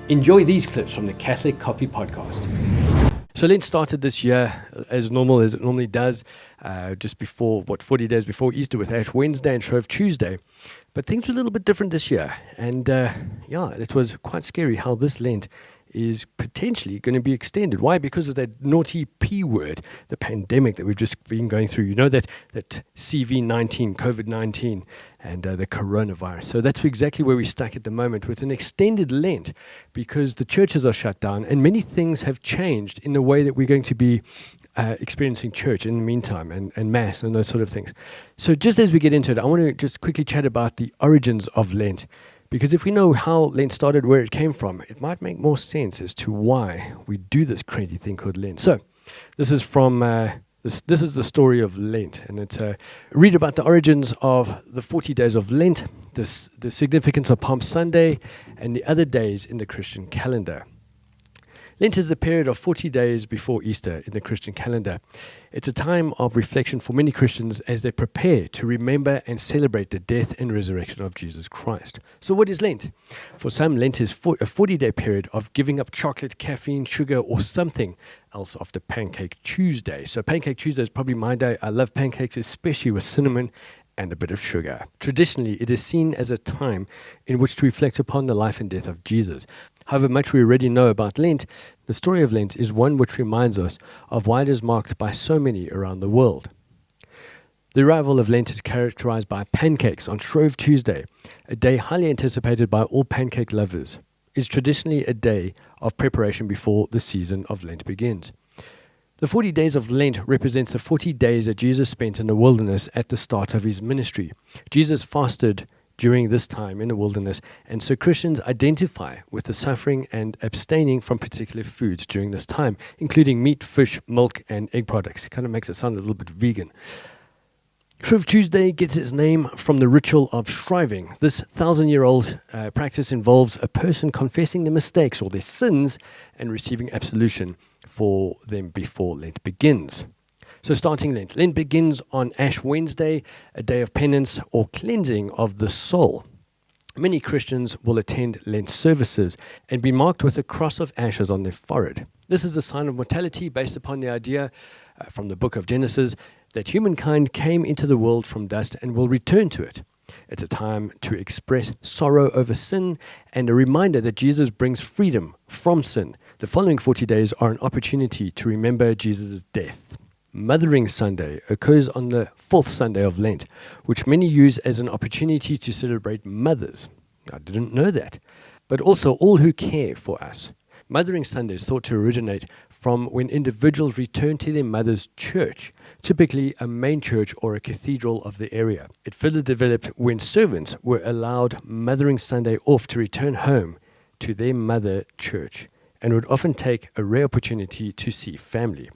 Enjoy these clips from the Catholic Coffee Podcast. So Lent started this year as normal as it normally does, just before, 40 days before Easter with Ash Wednesday and Shrove Tuesday. But things were a little bit different this year. And it was quite scary how this Lent is potentially going to be extended. Why? Because of that naughty P word, the pandemic that we've just been going through. You know, that CV-19, COVID-19, and the coronavirus. So that's exactly where we're stuck at the moment with an extended Lent, because the churches are shut down and many things have changed in the way that we're going to be experiencing church in the meantime, and Mass and those sort of things. So just as we get into it, I want to just quickly chat about the origins of Lent. Because if we know how Lent started, where it came from, it might make more sense as to why we do this crazy thing called Lent. So, this is from this is the story of Lent, and it's read about the origins of the 40 days of Lent, the significance of Palm Sunday, and the other days in the Christian calendar. Lent is a period of 40 days before Easter in the Christian calendar. It's a time of reflection for many Christians as they prepare to remember and celebrate the death and resurrection of Jesus Christ. So what is Lent? For some, Lent is a 40-day period of giving up chocolate, caffeine, sugar, or something else after Pancake Tuesday. So Pancake Tuesday is probably my day. I love pancakes, especially with cinnamon and a bit of sugar. Traditionally, it is seen as a time in which to reflect upon the life and death of Jesus. However much we already know about Lent, the story of Lent is one which reminds us of why it is marked by so many around the world. The arrival of Lent is characterized by pancakes on Shrove Tuesday, a day highly anticipated by all pancake lovers. It's traditionally a day of preparation before the season of Lent begins. The 40 days of Lent represents the 40 days that Jesus spent in the wilderness at the start of his ministry. Jesus fasted during this time in the wilderness, and so Christians identify with the suffering and abstaining from particular foods during this time, including meat, fish, milk, and egg products. It kind of makes it sound a little bit vegan. Shrove Tuesday gets its name from the ritual of shriving. This 1,000-year-old practice involves a person confessing their mistakes or their sins and receiving absolution for them before Lent begins. So starting Lent. Lent begins on Ash Wednesday, a day of penance or cleansing of the soul. Many Christians will attend Lent services and be marked with a cross of ashes on their forehead. This is a sign of mortality based upon the idea from the book of Genesis that humankind came into the world from dust and will return to it. It's a time to express sorrow over sin and a reminder that Jesus brings freedom from sin. The following 40 days are an opportunity to remember Jesus' death. Mothering Sunday occurs on the fourth Sunday of Lent, which many use as an opportunity to celebrate mothers. I didn't know that. But also all who care for us. Mothering Sunday is thought to originate from when individuals return to their mother's church, typically a main church or a cathedral of the area. It further developed when servants were allowed Mothering Sunday off to return home to their mother church and would often take a rare opportunity to see family.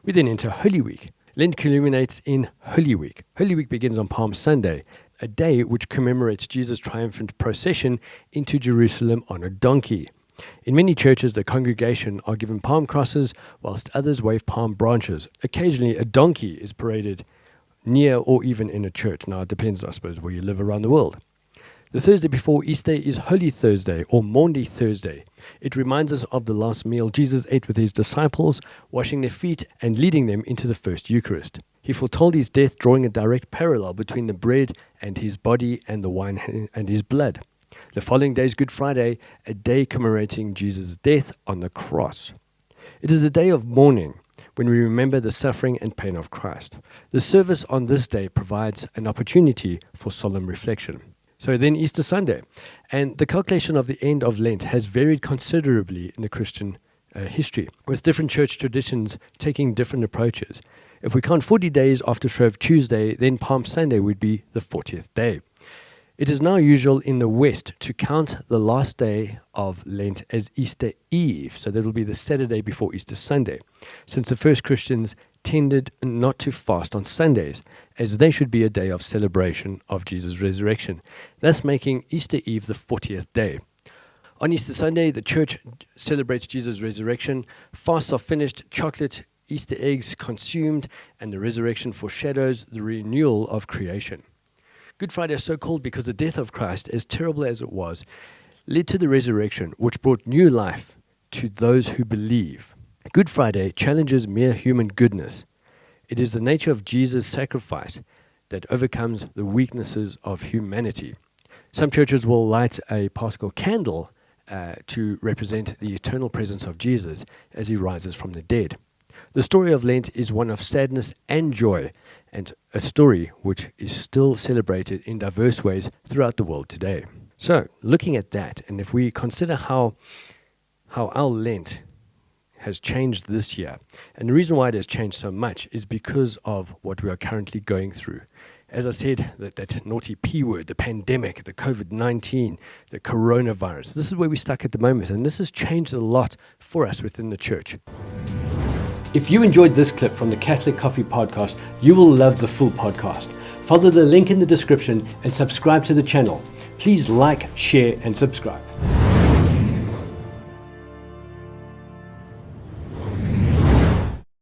We then enter Holy Week. Lent culminates in Holy Week. Holy Week begins on Palm Sunday, a day which commemorates Jesus' triumphant procession into Jerusalem on a donkey. In many churches, the congregation are given palm crosses, whilst others wave palm branches. Occasionally, a donkey is paraded near or even in a church. Now, it depends, I suppose, where you live around the world. The Thursday before Easter is Holy Thursday or Maundy Thursday. It reminds us of the last meal Jesus ate with his disciples, washing their feet and leading them into the first Eucharist. He foretold his death, drawing a direct parallel between the bread and his body and the wine and his blood. The following day is Good Friday, a day commemorating Jesus' death on the cross. It is a day of mourning when we remember the suffering and pain of Christ. The service on this day provides an opportunity for solemn reflection. So then Easter Sunday. And the calculation of the end of Lent has varied considerably in the Christian history, with different church traditions taking different approaches. If we count 40 days after Shrove Tuesday, then Palm Sunday would be the 40th day. It is now usual in the West to count the last day of Lent as Easter Eve, so that will be the Saturday before Easter Sunday, since the first Christians tended not to fast on Sundays, as they should be a day of celebration of Jesus' resurrection, thus making Easter Eve the 40th day. On Easter Sunday, the church celebrates Jesus' resurrection, fasts are finished, chocolate, Easter eggs consumed, and the resurrection foreshadows the renewal of creation. Good Friday is so called because the death of Christ, as terrible as it was, led to the resurrection, which brought new life to those who believe. Good Friday challenges mere human goodness. It is the nature of Jesus' sacrifice that overcomes the weaknesses of humanity. Some churches will light a Paschal candle to represent the eternal presence of Jesus as he rises from the dead. The story of Lent is one of sadness and joy, and a story which is still celebrated in diverse ways throughout the world today. So, looking at that, and if we consider how our Lent has changed this year, and the reason why it has changed so much is because of what we are currently going through. As I said, that naughty P word, the pandemic, the COVID-19, the coronavirus, this is where we're stuck at the moment, and this has changed a lot for us within the church. If you enjoyed this clip from the Catholic Coffee Podcast, you will love the full podcast. Follow the link in the description and subscribe to the channel. Please like, share, and subscribe.